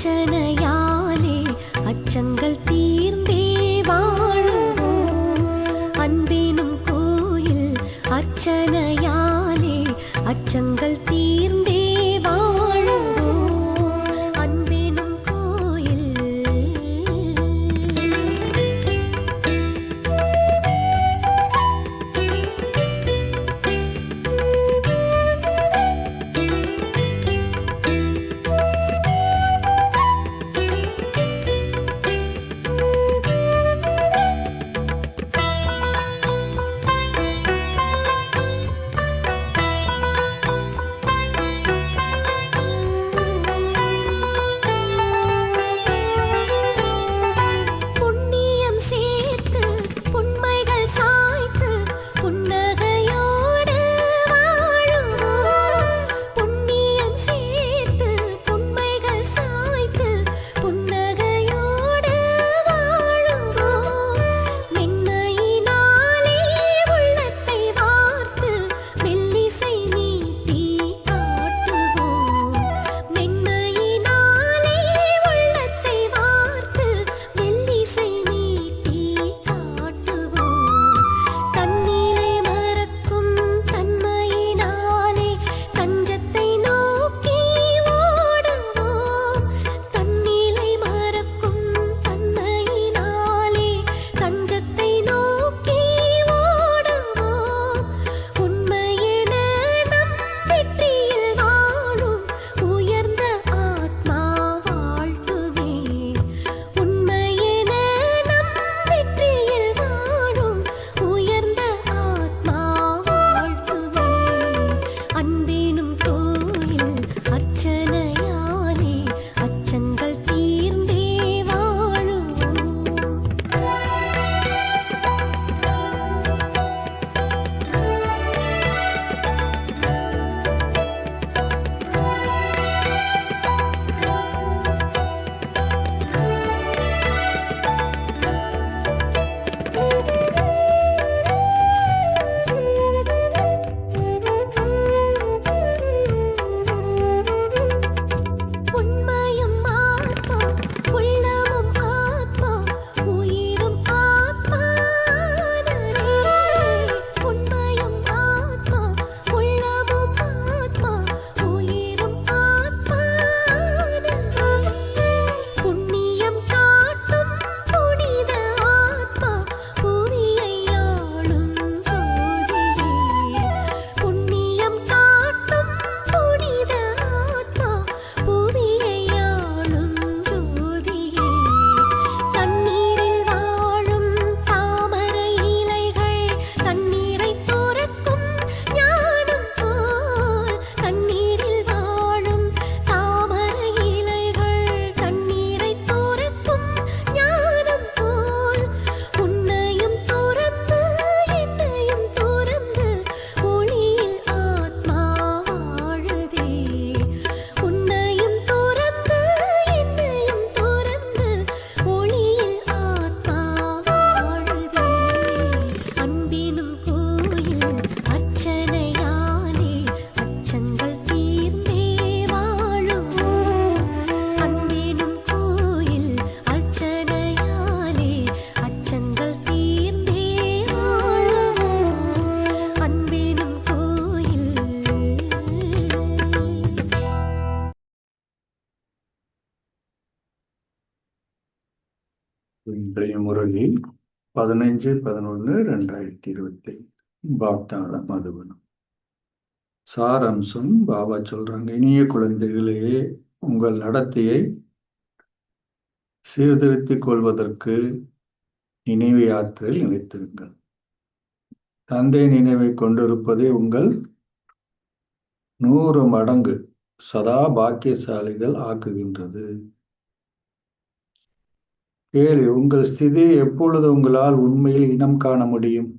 அர்ச்சனையாலே அச்சங்கள் தீர்ந்தே வாழுவோம். அன்பெனும் கோயில் அர்ச்சனையாலே அச்சங்கள் தீர்ந்தே வாழுவோம். அன்பெனும் கோயில். இன்றைய முறையில் 15/11/2025 பாப்தாத மதுவனம். சாரம்சம் பாபா சொல்றாங்க, இனிய குழந்தைகளே, உங்கள் நடத்தையை சீர்திருத்திக் கொள்வதற்கு நினைவு யாத்திரையில் நினைத்திருங்கள். தந்தை நினைவை கொண்டிருப்பதே உங்கள் 100 மடங்கு சதா பாக்கியசாலிகள் ஆக்குகின்றது. கேள்வி, உங்கள் ஸ்திதி எப்பொழுது உங்களால் உண்மையில் இனம் காண முடியும்?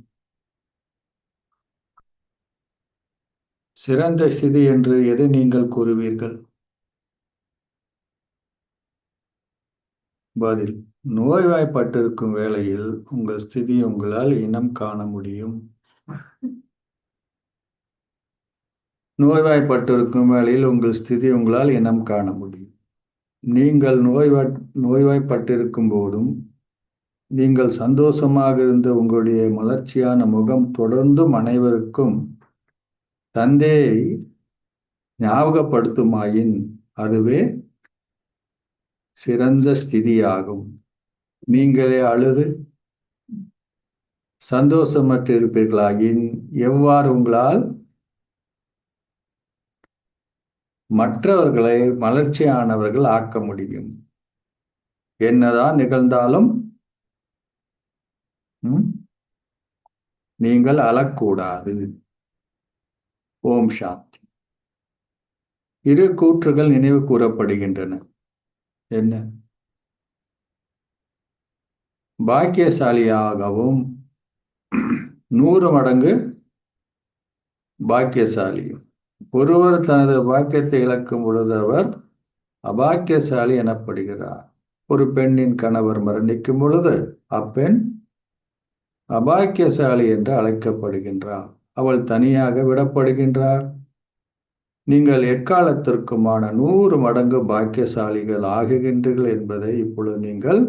சிறந்த ஸ்திதி என்று எதை நீங்கள் கூறுவீர்கள்? பதில், நோய்வாய்ப்பட்டிருக்கும் வேளையில் உங்கள் ஸ்திதி உங்களால் இனம் காண முடியும். நோய்வாய்ப்பட்டிருக்கும் வேளையில் உங்கள் ஸ்திதி உங்களால் இனம் காண முடியும். நீங்கள் நோய்வாய்ப்பட்டிருக்கும் போதும் நீங்கள் சந்தோஷமாக இருந்த உங்களுடைய மலர்ச்சியான முகம் தொடர்ந்தும் அனைவருக்கும் தந்தையை ஞாபகப்படுத்துமாயின் அதுவே சிறந்த ஸ்திதியாகும். நீங்களே அழுது சந்தோஷமற்று இருப்பீர்களாயின் எவ்வாறு உங்களால் மற்றவர்களை மலர்ச்சியானவர்கள் ஆக்க முடியும்? என்னதான் நிகழ்ந்தாலும் நீங்கள் அழக்கூடாது. ஓம் சாந்தி. இரு கூற்றுகள் நினைவு கூறப்படுகின்றன. என்ன? பாக்கியசாலியாகவும் 100 மடங்கு பாக்கியசாலியும். ஒருவர் தனது பாக்கியத்தை இழக்கும் பொழுது அவர் அபாக்கியசாலி எனப்படுகிறார். ஒரு பெண்ணின் கணவர் மரணிக்கும் பொழுது அப்பெண் அபாக்கியசாலி என்று அழைக்கப்படுகின்றார். அவள் தனியாக விடப்படுகின்றார். நீங்கள் எக்காலத்திற்குமான 100 மடங்கு பாக்கியசாலிகள் ஆகுகின்றீர்கள் என்பதை இப்பொழுது நீங்கள்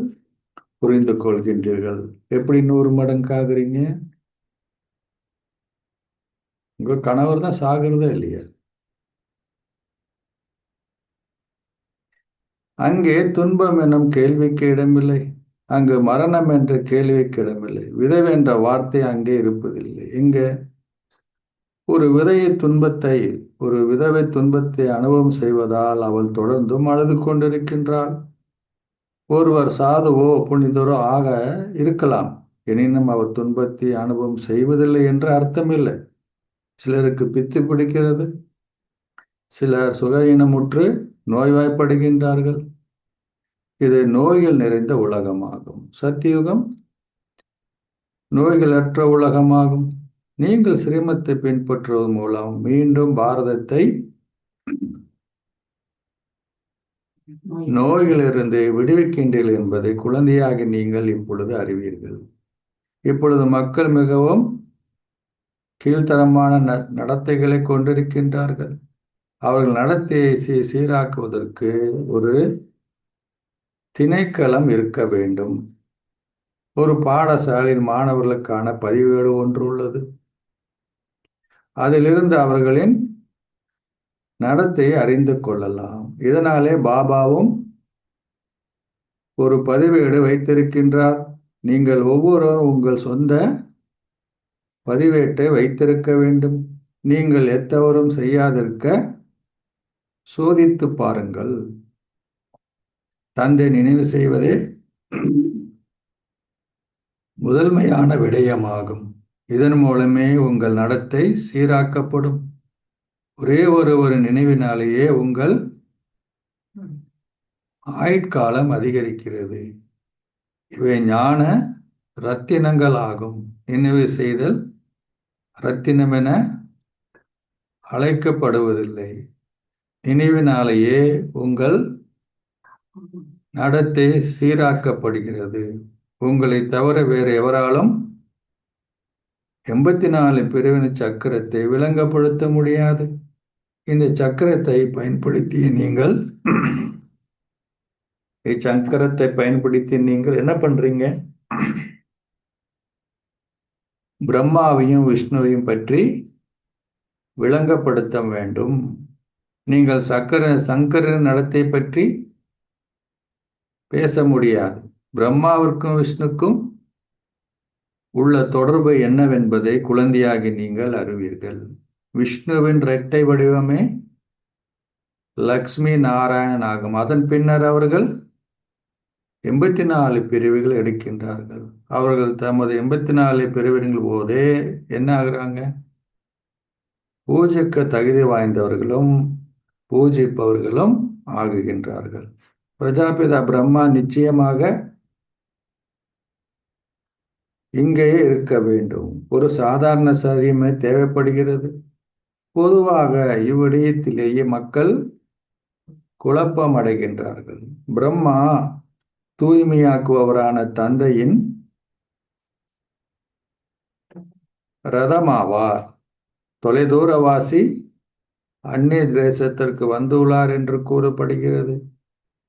புரிந்து கொள்கின்றீர்கள். எப்படி 100 மடங்கு ஆகுறீங்க? உங்க கணவர் தான் சாகிறதே இல்லையா? அங்கே துன்பம் எனும் கேள்விக்கு இடமில்லை, அங்கு மரணம் என்ற கேள்விக்கு இடமில்லை, விதவை என்ற வார்த்தை அங்கே இருப்பதில்லை. இங்கே ஒரு விதவை துன்பத்தை அனுபவம் செய்வதால் அவள் தொடர்ந்தும் அழுது கொண்டிருக்கின்றாள். ஒருவர் சாதுவோ புனிதரோ ஆக இருக்கலாம், எனினும் அவர் துன்பத்தை அனுபவம் செய்வதில்லை என்று அர்த்தமில்லை. சிலருக்கு பித்து பிடிக்கிறது, சிலர் சுகயினமுற்று நோய்வாய்ப்படுகின்றார்கள். இது நோய்கள் நிறைந்த உலகமாகும். சத்தியுகம் நோய்களற்ற உலகமாகும். நீங்கள் சிரமத்தை பின்பற்றுவதன் மூலம் மீண்டும் பாரதத்தை நோய்களிலிருந்து விடுவிக்கின்றீர்கள் என்பதை குழந்தையாக நீங்கள் இப்பொழுது அறிவீர்கள். இப்பொழுது மக்கள் மிகவும் கீழ்த்தரமான நடத்தைகளை கொண்டிருக்கின்றார்கள். அவர்கள் நடத்தையை சீராக்குவதற்கு ஒரு திணைக்களம் இருக்க வேண்டும். ஒரு பாடசாலையில் மாணவர்களுக்கான பதிவேடு ஒன்று உள்ளது. அதிலிருந்து அவர்களின் நடத்தையை அறிந்து கொள்ளலாம். இதனாலே பாபாவும் ஒரு பதிவேடு வைத்திருக்கின்றார். நீங்கள் ஒவ்வொருவரும் உங்கள் சொந்த பதிவேட்டை வைத்திருக்க வேண்டும். நீங்கள் எத்தவரும் செய்யாதிருக்க சோதித்து பாருங்கள். தந்தை நினைவு செய்வதே முதன்மையான விடயமாகும். இதன் மூலமே உங்கள் நடத்தை சீராக்கப்படும். ஒரே ஒரு நினைவினாலேயே உங்கள் ஆயுட்காலம் அதிகரிக்கிறது. இவை ஞான இரத்தினங்கள் ஆகும். நினைவு செய்தல் இரத்தினம் என அழைக்கப்படுவதில்லை. நினைவினாலேயே உங்கள் நடத்தை சீராக்கப்படுகிறது. உங்களை தவிர வேறு எவராலும் 84 பிரிவினை சக்கரத்தை விளங்கப்படுத்த முடியாது. இந்த சக்கரத்தை பயன்படுத்தி நீங்கள் என்ன பண்றீங்க? பிரம்மாவையும் விஷ்ணுவையும் பற்றி விளங்கப்படுத்த வேண்டும். நீங்கள் சங்கரன் நடத்தை பற்றி பேச முடியாது. பிரம்மாவிற்கும் விஷ்ணுக்கும் உள்ள தொடர்பு என்னவென்பதை குழந்தையாகி நீங்கள் அறிவீர்கள். விஷ்ணுவின் இரட்டை வடிவமே லக்ஷ்மி நாராயணன் ஆகும். அதன் பின்னர் அவர்கள் 84 பிரிவுகள் எடுக்கின்றார்கள். அவர்கள் தமது 84 பிரிவுகள் போதே என்ன ஆகுறாங்க? பூஜைக்கு தகுதி வாய்ந்தவர்களும் பூஜிப்பவர்களும் ஆகுகின்றார்கள். பிரஜாபிதா பிரம்மா நிச்சயமாக இங்கேயே இருக்க வேண்டும். ஒரு சாதாரண சரீரமே தேவைப்படுகிறது. பொதுவாக இவ்விடயத்திலேயே மக்கள் குழப்பம் அடைகின்றார்கள். பிரம்மா தூய்மையாக்குபவரான தந்தையின் ரதமாவார். தொலைதூரவாசி அந்நிய தேசத்திற்கு வந்துள்ளார் என்று கூறப்படுகிறது.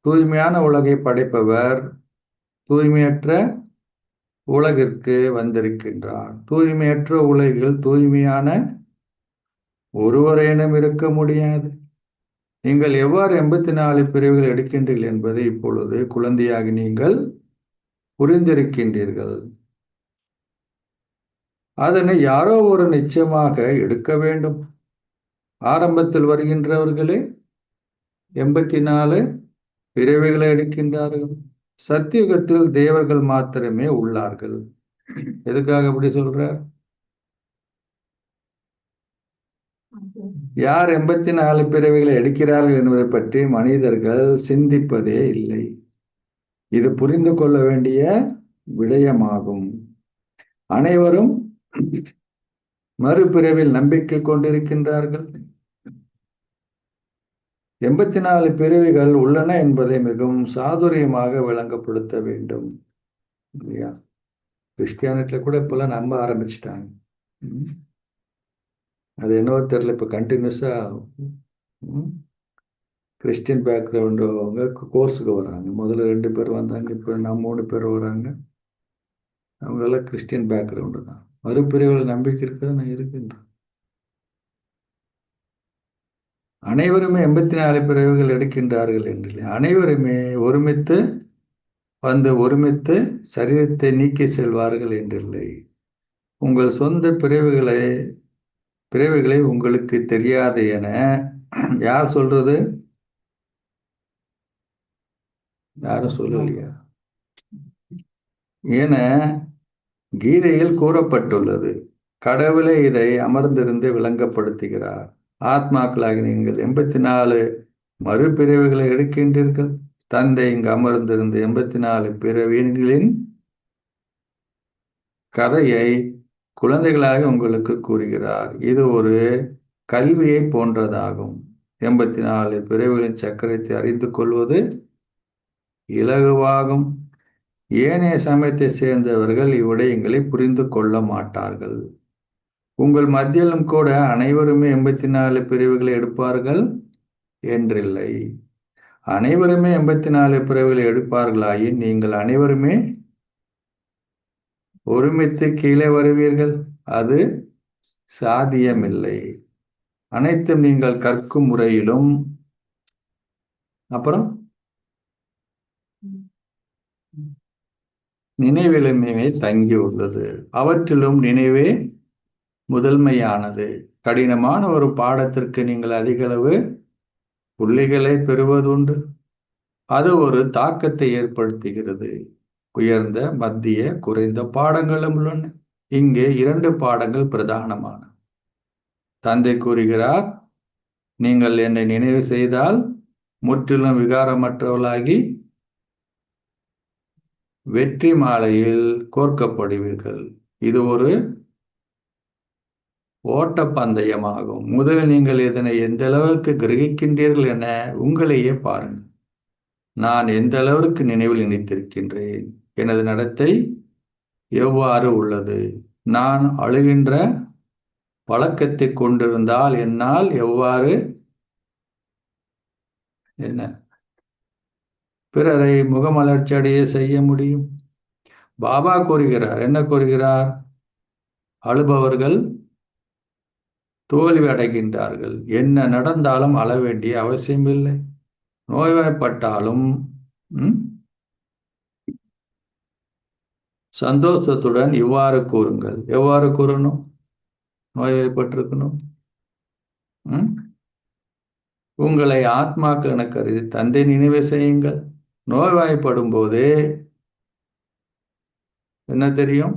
தூய்மையான உலகை படைப்பவர் தூய்மையற்ற உலகிற்கு வந்திருக்கின்றார். தூய்மையற்ற உலகில் தூய்மையான ஒருவரேனும் இருக்க முடியாது. நீங்கள் எவ்வாறு 84 பிரிவுகள் எடுக்கின்றீர்கள் என்பதை இப்பொழுது குழந்தையாகி நீங்கள் புரிந்திருக்கின்றீர்கள். அதனை யாரோ ஒரு நிச்சயமாக எடுக்க வேண்டும். ஆரம்பத்தில் வருகின்றவர்களே 84 பிறவிகளை எடுக்கின்றார்கள். சத்தியுகத்தில் தேவர்கள் மாத்திரமே உள்ளார்கள். எதுக்காக அப்படி சொல்றார்? யார் 84 பிறவிகளை எடுக்கிறார்கள் என்பதை பற்றி மனிதர்கள் சிந்திப்பதே இல்லை. இது புரிந்து கொள்ள வேண்டிய விடயமாகும். அனைவரும் மறுபிறவில் நம்பிக்கை கொண்டிருக்கின்றார்கள். 84 பிறவிகள் உள்ளன என்பதை மிகவும் சாதுரியமாக விளங்கப்படுத்த வேண்டும். இல்லையா? கிறிஸ்டியானிட்டில கூட இப்பெல்லாம் நம்ப ஆரம்பிச்சிட்டாங்க. அது என்னவோ தெரியல, இப்போ கண்டினியூஸா கிறிஸ்டின் பேக்ரவுண்டு அவங்க கோர்ஸுக்கு வராங்க. முதல்ல 2 பேர் வந்தாங்க, இப்போ நான் 3 பேர் வராங்க. அவங்கெல்லாம் கிறிஸ்டின் பேக்ரவுண்டு தான். மறுபிரிவுகள் நம்பிக்கை இருக்கிறது நான் இருக்கின்றேன். அனைவருமே 84 பிறவிகள் எடுக்கின்றார்கள் என்று அனைவருமே ஒருமித்து வந்து ஒருமித்து சரீரத்தை நீக்கி செல்வார்கள் என்றில்லை. உங்கள் சொந்த பிறவிகளை உங்களுக்கு தெரியாது என யார் சொல்றது? யாரும் சொல்லலையா? என கீதையில் கூறப்பட்டுள்ளது. கடவுளே இதை அமர்ந்திருந்து விளங்கப்படுத்துகிறார். ஆத்மாக்களாகி நீங்கள் 84 மறுபிறவிகளை எடுக்கின்றீர்கள். தந்தை இங்கு அமர்ந்திருந்து 84 பிறவிகளின் கதையை குழந்தைகளாக உங்களுக்கு கூறுகிறார். இது ஒரு கல்வியை போன்றதாகும். 84 பிறவிகளின் சக்கரத்தை அறிந்து கொள்வது இலகுவாகும். ஏனைய சமயத்தை சேர்ந்தவர்கள் இவ்விடயங்களை புரிந்து கொள்ள மாட்டார்கள். உங்கள் மத்தியிலும் கூட அனைவருமே 84 பிரிவுகளை எடுப்பார்கள் என்றில்லை. அனைவருமே 84 பிரிவுகளை எடுப்பார்களாயின் நீங்கள் அனைவருமே ஒருமித்து கீழே வருவீர்கள். அது சாத்தியமில்லை. அனைத்தும் நீங்கள் கற்கும் முறையிலும் அப்புறம் நினைவிலுமே தங்கியுள்ளது. அவற்றிலும் நினைவே முதன்மையானது. கடினமான ஒரு பாடத்திற்கு நீங்கள் அதிகளவு புள்ளிகளை பெறுவதுண்டு. அது ஒரு தாக்கத்தை ஏற்படுத்துகிறது. உயர்ந்த, மத்திய, குறைந்த பாடங்களும் உள்ளன. இங்கே 2 பாடங்கள் பிரதானமான. தந்தை கூறுகிறார், நீங்கள் என்னை நினைவு செய்தால் முற்றிலும் விகாரமற்றவர்களாகி வெற்றி மாலையில் கோர்க்கப்படுவீர்கள். இது ஒரு ஓட்டப்பந்தயமாகும். முதலில் நீங்கள் இதனை எந்த அளவுக்கு கிரகிக்கின்றீர்கள் என உங்களையே பாருங்கள். நான் எந்த அளவிற்கு நினைவில் நினைத்திருக்கின்றேன்? எனது நடத்தை எவ்வாறு உள்ளது? நான் அழுகின்ற பழக்கத்தை கொண்டிருந்தால் என்னால் எவ்வாறு பிறரை முகமலர்ச்சி அடைய செய்ய முடியும்? பாபா கூறுகிறார், என்ன கூறுகிறார்? அழுபவர்கள் தோல்வி அடைகின்றார்கள். என்ன நடந்தாலும் அழ வேண்டிய அவசியமில்லை. நோய்வாய்ப்பட்டாலும் சந்தோஷத்துடன் இவ்வாறு கூறுங்கள். எவ்வாறு கூறணும்? நோய்வாய்ப்பட்டிருக்கணும். உங்களை ஆத்மாக்கள் என கருதி தந்தை நினைவு செய்யுங்கள். நோய்வாய்ப்படும் போதே என்ன தெரியும்?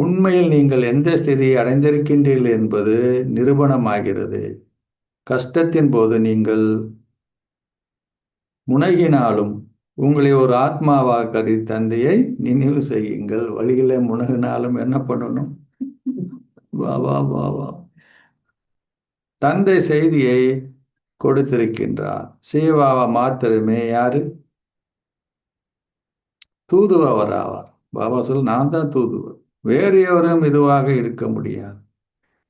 உண்மையில் நீங்கள் எந்த ஸ்திதியை அடைந்திருக்கின்றீர்கள் என்பது நிரூபணமாகிறது. கஷ்டத்தின் போது நீங்கள் முனகினாலும் உங்களை ஒரு ஆத்மாவாக கருதி தந்தையை நினைவு செய்யுங்கள். வழியில முனகினாலும் என்ன பண்ணணும்? வா வா வா வா. தந்தை செய்தியை கொடுத்திருக்கின்றார். சேவாவா மாத்திரமே யாரு? தூதுவர் ஆவார். பாபா சொல், நான் தான் தூதுவர். வேறு எவரும் இதுவாக இருக்க முடியாது.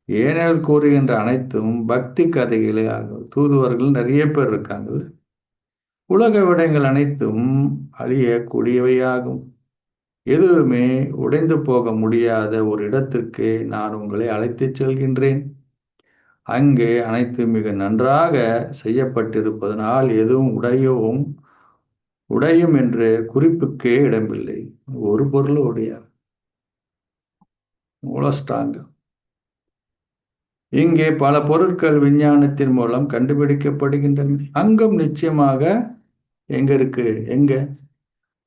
ஏனெனில் கூறுகின்ற அனைத்தும் பக்தி கதைகளே ஆகும். தூதுவர்கள் நிறைய பேர் இருக்காங்க. உலக விடயங்கள் அனைத்தும் அழியக்கூடியவையாகும். எதுவுமே உடைந்து போக முடியாத ஒரு இடத்திற்கு நான் உங்களை அழைத்துச் செல்கின்றேன். அங்கே அனைத்து மிக நன்றாக செய்யப்பட்டிருப்பதனால் எதுவும் உடையும் என்ற குறிப்புக்கே இடமில்லை. ஒரு பொருளும் உடையாது. அவ்வளோ ஸ்ட்ராங்கு. இங்கே பல பொருட்கள் விஞ்ஞானத்தின் மூலம் கண்டுபிடிக்கப்படுகின்றன. அங்கும் நிச்சயமாக எங்க இருக்கு? எங்க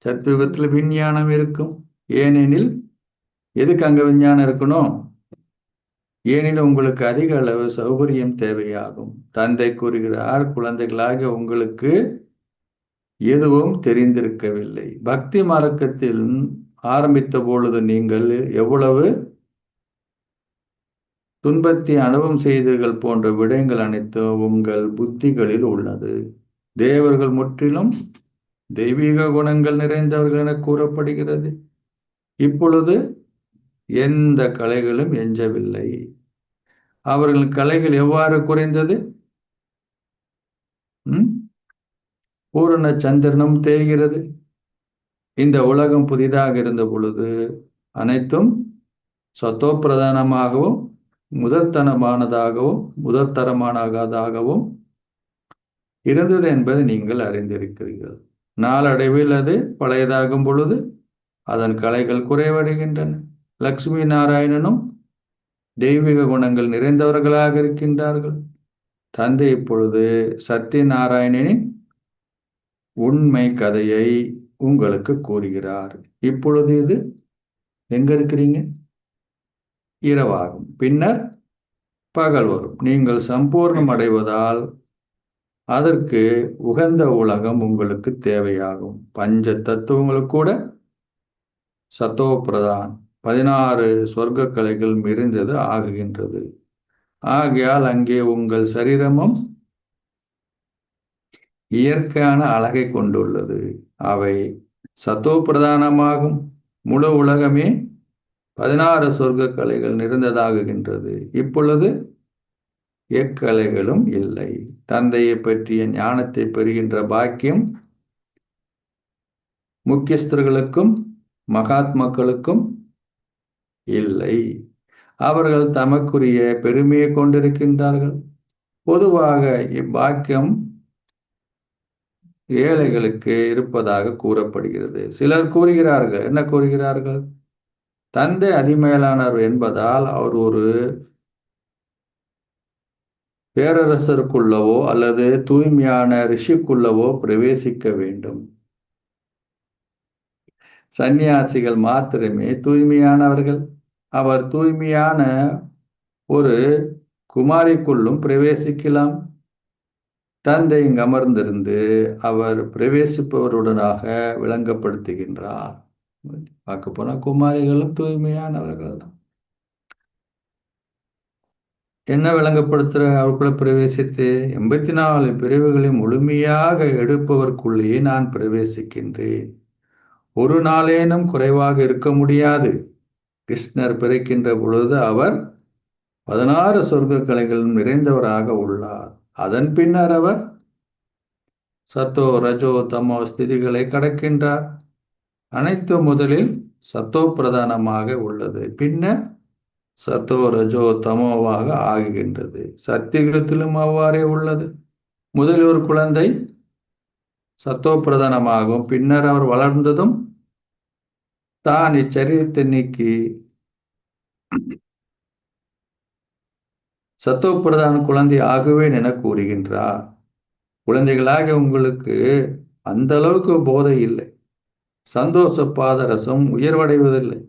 சத்துவத்தில் விஞ்ஞானம் இருக்கும். ஏனெனில் எதுக்கு அங்க விஞ்ஞானம் இருக்கணும்? ஏனெனில் உங்களுக்கு அதிக அளவு சௌகரியம் தேவையாகும். தந்தை கூறுகிறார், குழந்தைகளாக உங்களுக்கு எதுவும் தெரிந்திருக்கவில்லை. பக்தி மார்க்கத்தில் ஆரம்பித்த பொழுது நீங்கள் எவ்வளவு துன்பத்தை அனுபவம் செய்தீர்கள் போன்ற விடயங்கள் அனைத்தும் உங்கள் புத்திகளில் உள்ளது. தேவர்கள் முற்றிலும் தெய்வீக குணங்கள் நிறைந்தவர்கள் என கூறப்படுகிறது. இப்பொழுது எந்த கலைகளும் எஞ்சவில்லை. அவர்கள் கலைகள் எவ்வாறு குறைந்தது? பூரண சந்திரனும் தேய்கிறது. இந்த உலகம் புதிதாக இருந்த பொழுது அனைத்தும் சத்தோ பிரதானமாகவும் முதற்தரமானதாகவும் இருந்தது என்பதை நீங்கள் அறிந்திருக்கிறீர்கள். நாளடைவில் அது பழையதாகும் பொழுது அதன் கலைகள் குறைவடைகின்றன. லக்ஷ்மி நாராயணனும் தெய்வீக குணங்கள் நிறைந்தவர்களாக இருக்கின்றார்கள். தந்தை இப்பொழுது சத்யநாராயணனின் உண்மை கதையை உங்களுக்கு கூறுகிறார். இப்பொழுது இது எங்க இருக்கிறீங்க? இரவாகும். பின்னர் பகல் வரும். நீங்கள் சம்பூர்ணம் அடைவதால் அதற்கு உகந்த உலகம் உங்களுக்கு தேவையாகும். பஞ்ச தத்துவங்கள் கூட சத்தோ பிரதான் 16 சொர்க்க கலைகள் மிகுந்தது ஆகுகின்றது. ஆகையால் அங்கே உங்கள் சரீரமும் இயற்கையான அழகை கொண்டுள்ளது. அவை சத்தோ பிரதானமாகும். முழு உலகமே 16 சொர்க்க கலைகள் நிறைந்ததாகுகின்றது. இப்பொழுது எக்கலைகளும் இல்லை. தந்தையை பற்றிய ஞானத்தை பெறுகின்ற பாக்கியம் முக்கியஸ்தர்களுக்கும் மகாத்மாக்களுக்கும் இல்லை. அவர்கள் தமக்குரிய பெருமையை கொண்டிருக்கின்றார்கள். பொதுவாக இப்பாக்கியம் ஏழைகளுக்கு இருப்பதாக கூறப்படுகிறது. சிலர் கூறுகிறார்கள், என்ன கூறுகிறார்கள்? தந்தை அதிமேலானவர் என்பதால் அவர் ஒரு பேரரசருக்குள்ளவோ அல்லது தூய்மையான ரிஷிக்குள்ளவோ பிரவேசிக்க வேண்டும். சந்நியாசிகள் மாத்திரமே தூய்மையானவர்கள். அவர் தூய்மையான ஒரு குமாரிக்குள்ளும் பிரவேசிக்கலாம். தந்தை இங்கு அமர்ந்திருந்து அவர் பிரவேசிப்பவருடனாக விளங்கப்படுத்துகின்றார். பார்க்க போனா குமாரிகளும் தூய்மையானவர்கள் தான். என்ன விளங்கப்படுத்துற? அவருக்குள்ள பிரவேசித்து 84 பிரிவுகளை முழுமையாக எடுப்பவர்க்குள்ளேயே நான் பிரவேசிக்கின்றேன். ஒரு நாளேனும் குறைவாக இருக்க முடியாது. கிருஷ்ணர் பிறக்கின்ற பொழுது அவர் 16 சொர்க்க கலைகளும் நிறைந்தவராக உள்ளார். அதன் பின்னர் அவர் சத்தோ ரஜோ தமோ ஸ்திதிகளை கடக்கின்றார். அனைத்து முதலில் சத்தோ பிரதானமாக உள்ளது, பின்னர் சத்தோ ரஜோ தமோவாக ஆகுகின்றது. சத்தியுகத்திலும் அவ்வாறே உள்ளது. முதலில் ஒரு குழந்தை சத்தோ பிரதானமாகும். பின்னர் அவர் வளர்ந்ததும் தான் இச்சரீரத்தை நீக்கி சத்தோ பிரதான குழந்தை ஆகுவேன் என கூறுகின்றார். குழந்தைகளாக உங்களுக்கு அந்த அளவுக்கு போதை இல்லை. சந்தோஷ பாதரசம் உயர்வடைவதில்லை.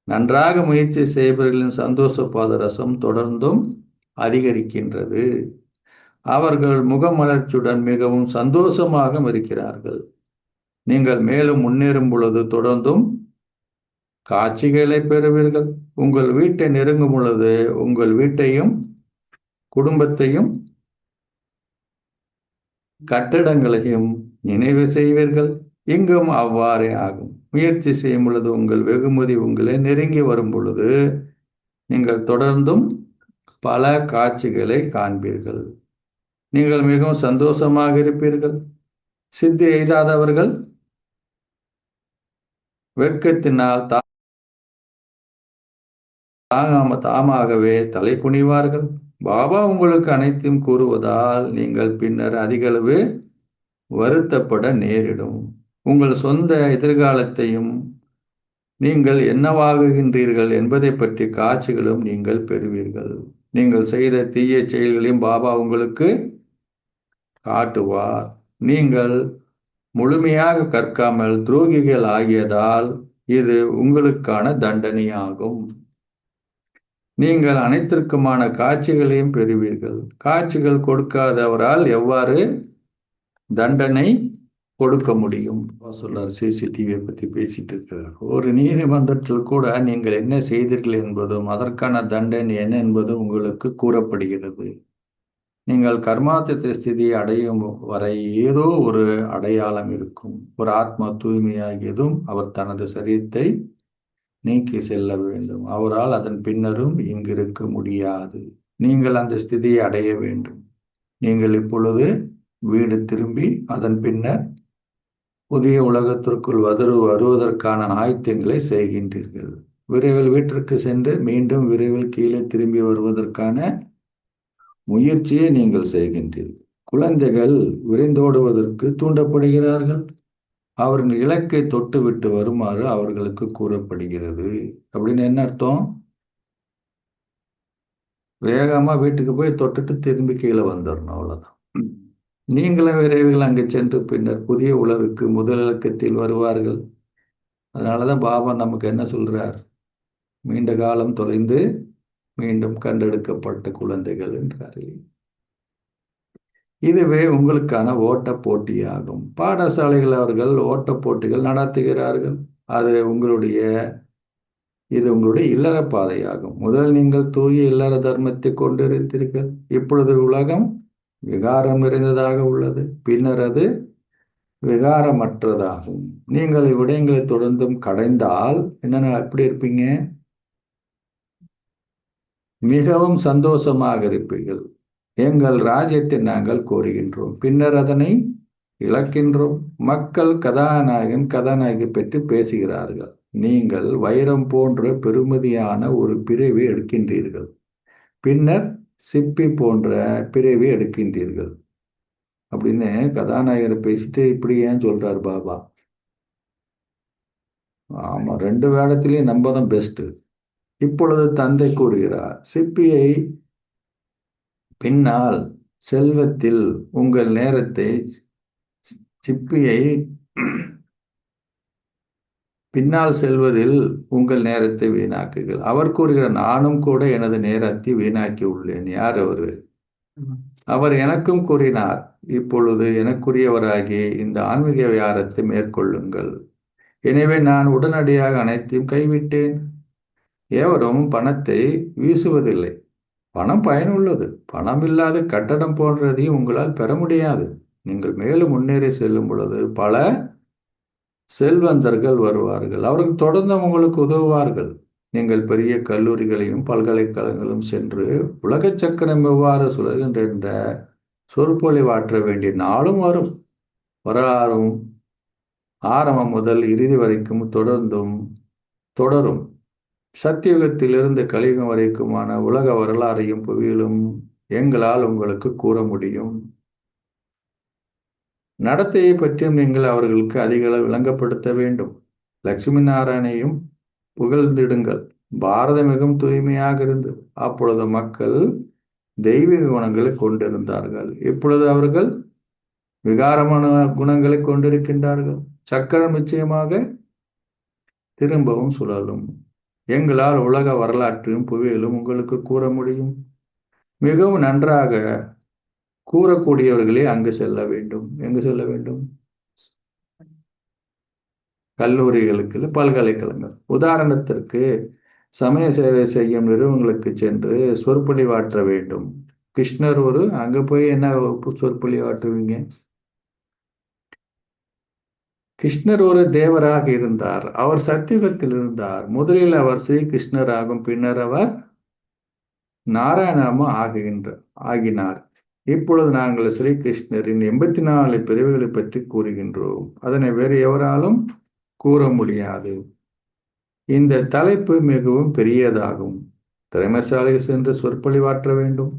நன்றாக முயற்சி செய்பவர்களின் சந்தோஷ பாதரசம் தொடர்ந்தும் அதிகரிக்கின்றது. அவர்கள் முகமலர்ச்சியுடன் மிகவும் சந்தோஷமாக இருக்கிறார்கள். நீங்கள் மேலும் முன்னேறும் பொழுது தொடர்ந்தும் காட்சிகளை பெறுவீர்கள். உங்கள் வீட்டை நெருங்கும் பொழுது உங்கள் வீட்டையும் குடும்பத்தையும் கட்டடங்களையும் நினைவு செய்வீர்கள். இங்கும் அவ்வாறே ஆகும். முயற்சி செய்யும் பொழுது உங்கள் வெகுமதி உங்களை நெருங்கி வரும் பொழுது நீங்கள் தொடர்ந்தும் பல காட்சிகளை காண்பீர்கள். நீங்கள் மிகவும் சந்தோஷமாக இருப்பீர்கள். சித்தி எய்தாதவர்கள் வெட்கத்தினால் தாமாகவே தலை குனிவார்கள். பாபா உங்களுக்கு அனைத்தையும் கூறுவதால் நீங்கள் பின்னர் அதிகளவு வருத்தப்பட நேரிடும். உங்கள் சொந்த எதிர்காலத்தையும் நீங்கள் என்னவாகுகின்றீர்கள் என்பதை பற்றி காட்சிகளும் நீங்கள் பெறுவீர்கள். நீங்கள் செய்த தீய செயல்களையும் பாபா உங்களுக்கு காட்டுவார். நீங்கள் முழுமையாக கற்காமல் துரோகிகள் ஆகியதால் இது உங்களுக்கான தண்டனையாகும். நீங்கள் அனைத்திற்குமான காட்சிகளையும் பெறுவீர்கள். காட்சிகள் கொடுக்காதவரால் எவ்வாறு தண்டனை கொடுக்க முடியும்? சொல்லார் சிசிடிவியை பற்றி பேசிட்டு இருக்கிறார். ஒரு நீதிமன்றத்தில் கூட நீங்கள் என்ன செய்தீர்கள் என்பதும் அதற்கான தண்டனை என்ன என்பதும் உங்களுக்கு கூறப்படுகிறது. நீங்கள் கர்மாத்திய ஸ்திதியை அடையும் வரை ஏதோ ஒரு அடையாளம் இருக்கும். ஒரு ஆத்மா தூய்மையாகியதும் அவர் தனது சரீரத்தை நீக்கி செல்ல வேண்டும். அவரால் அதன் பின்னரும் இங்கிருக்க முடியாது. நீங்கள் அந்த ஸ்திதியை அடைய வேண்டும். நீங்கள் இப்பொழுது வீடு திரும்பி அதன் பின்னர் புதிய உலகத்திற்குள் வருவதற்கான ஆயத்தங்களை செய்கின்றீர்கள். விரைவில் வீட்டிற்கு சென்று மீண்டும் விரைவில் கீழே திரும்பி வருவதற்கான முயற்சியை நீங்கள் செய்கின்றீர்கள். குழந்தைகள் விரைந்தோடுவதற்கு தூண்டப்படுகிறார்கள். அவர்கள் இலக்கை தொட்டுவிட்டு வருமாறு அவர்களுக்கு கூறப்படுகிறது. அப்படின்னு என்ன அர்த்தம்? வேகமா வீட்டுக்கு போய் தொட்டுட்டு திரும்பி கீழே வந்துடணும், அவ்வளவுதான். நீங்களும் விரைவில் அங்கு சென்று பின்னர் புதிய உலகுக்கு முதல் இலக்கத்தில் வருவார்கள். அதனாலதான் பாபா நமக்கு என்ன சொல்றார்? நீண்ட காலம் தொலைந்து மீண்டும் கண்டெடுக்கப்பட்ட குழந்தைகள் என்றார். இதுவே உங்களுக்கான ஓட்ட போட்டியாகும். பாடசாலைகள் அவர்கள் ஓட்ட போட்டிகள் நடத்துகிறார்கள். இது உங்களுடைய இல்லற பாதையாகும். முதல் நீங்கள் தூய இல்லற தர்மத்தை கொண்டிருந்தீர்கள். இப்பொழுது உலகம் விகாரம் நிறைந்ததாக உள்ளது. பின்னர் அது விகாரமற்றதாகும். நீங்கள் இவ்விடயங்களை தொடர்ந்தும் கடைந்தால் என்னென்ன எப்படி இருப்பீங்க? மிகவும் சந்தோஷமாக இருப்பீர்கள். எங்கள் ராஜ்யத்தை நாங்கள் கோருகின்றோம், பின்னர் அதனை இழக்கின்றோம். மக்கள் கதாநாயகி பற்றி பேசுகிறார்கள். நீங்கள் வைரம் போன்ற பெருமதியான ஒரு பிறவி எடுக்கின்றீர்கள், பின்னர் சிப்பி போன்ற பிறவி எடுக்கின்றீர்கள் அப்படின்னு கதாநாயகரை பேசிட்டு இப்படி ஏன் சொல்றார் பாபா? ஆமா, 2 வேடத்திலையும் நம்ம தான் பெஸ்ட். இப்பொழுது தந்தை கூறுகிறார், சிப்பியை பின்னால் செல்வத்தில் உங்கள் நேரத்தை சிப்பியை பின்னால் செல்வதில் உங்கள் நேரத்தை வீணாக்குங்கள். அவர் கூறுகிறார், நானும் கூட எனது நேரத்தை வீணாக்கி உள்ளேன். யார் அவரு? அவர் எனக்கும் கூறினார், இப்பொழுது எனக்குரியவராகி இந்த ஆன்மீக வியாரத்தை மேற்கொள்ளுங்கள். எனவே நான் உடனடியாக அனைத்தையும் கைவிட்டேன். எவரும் பணத்தை வீசுவதில்லை. பணம் பயனுள்ளது. பணம் இல்லாத கட்டடம் போன்றதையும் உங்களால் பெற முடியாது. நீங்கள் மேலும் முன்னேறி செல்லும் பொழுது பல செல்வந்தர்கள் வருவார்கள். அவர்கள் தொடர்ந்து உங்களுக்கு உதவுவார்கள். நீங்கள் பெரிய கல்லூரிகளையும் பல்கலைக்கழகங்களும் சென்று உலக சக்கரம் எவ்வாறு சுழல்கின்ற சொற்பொழிவாற்ற வேண்டிய நாளும் வரும். வரலாறும் ஆரம்பம் முதல் இறுதி வரைக்கும் தொடரும். சத்தியுகத்திலிருந்து கலியுகம் வரைக்குமான உலக வரலாறையும் புவியிலும் எங்களால் உங்களுக்கு கூற முடியும். நடத்தையை பற்றியும் நீங்கள் அவர்களுக்கு அதிக அளவு விளங்கப்படுத்த வேண்டும். லட்சுமி நாராயணையும் புகழ்ந்திடுங்கள். பாரதம் மிகவும் தூய்மையாக இருந்தது. அப்பொழுது மக்கள் தெய்வீக குணங்களை கொண்டிருந்தார்கள். இப்பொழுது அவர்கள் விகாரமான குணங்களை கொண்டிருக்கின்றார்கள். சக்கரம் நிச்சயமாக திரும்பவும் சுழலும். எங்களால் உலக வரலாற்றையும் புவியிலும் உங்களுக்கு கூற முடியும். மிகவும் நன்றாக கூறக்கூடியவர்களே அங்கு செல்ல வேண்டும். எங்கு செல்ல வேண்டும்? கல்லூரிகளுக்கு, பல்கலைக்கழகங்கள். உதாரணத்திற்கு சமய சேவை செய்யும் நிறுவனங்களுக்கு சென்று சொற்பொழிவாற்ற வேண்டும். கிருஷ்ணர் அங்க போய் என்ன சொற்பொழிவாற்றுவீங்க? கிருஷ்ணர் ஒரு தேவராக இருந்தார். அவர் சத்தியுகத்தில் இருந்தார். முதலில் அவர் ஸ்ரீ கிருஷ்ணராகும், பின்னர் அவர் நாராயணமா ஆகினார். இப்பொழுது நாங்கள் ஸ்ரீ கிருஷ்ணரின் 84 பிரிவுகளை பற்றி கூறுகின்றோம். அதனை வேறு எவராலும் கூற முடியாது. இந்த தலைப்பு மிகவும் பெரியதாகும். திறமைசாலி சென்று சொற்பொழிவாற்ற வேண்டும்.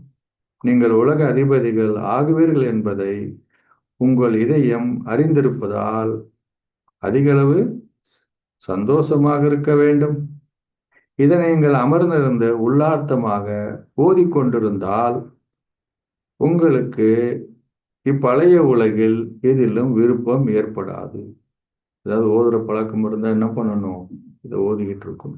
நீங்கள் உலக அதிபதிகள் ஆகுவீர்கள் என்பதை உங்கள் இதயம் அறிந்திருப்பதால் அதிகளவு சந்தோஷமாக இருக்க வேண்டும். இதனை நீங்கள் அமர்ந்திருந்து உள்ளார்த்தமாக ஓதிக்கொண்டிருந்தால் உங்களுக்கு இப்பழைய உலகில் எதிலும் விருப்பம் ஏற்படாது. அதாவது ஓதுற பழக்கம் இருந்தால் என்ன பண்ணணும்? இதை ஓதிக்கிட்டு இருக்கும்.